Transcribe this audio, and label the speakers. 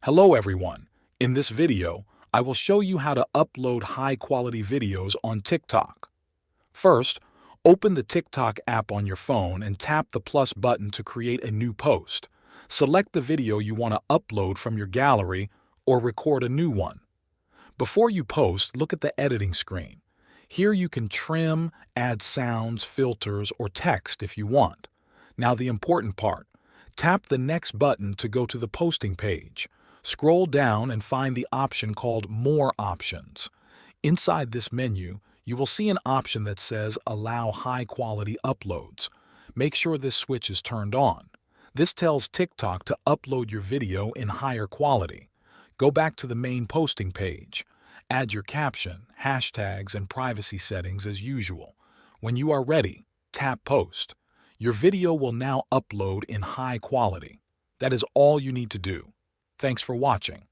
Speaker 1: Hello everyone. In this video, I will show you how to upload high-quality videos on TikTok. First, open the TikTok app on your phone and tap the plus button to create a new post. Select the video you want to upload from your gallery or record a new one. Before you post, look at the editing screen. Here you can trim, add sounds, filters, or text if you want. Now the important part. Tap the next button to go to the posting page. Scroll down and find the option called More Options. Inside this menu, you will see an option that says Allow High-Quality Uploads. Make sure this switch is turned on. This tells TikTok to upload your video in higher quality. Go back to the main posting page. Add your caption, hashtags, and privacy settings as usual. When you are ready, tap Post. Your video will now upload in high quality. That is all you need to do. Thanks for watching.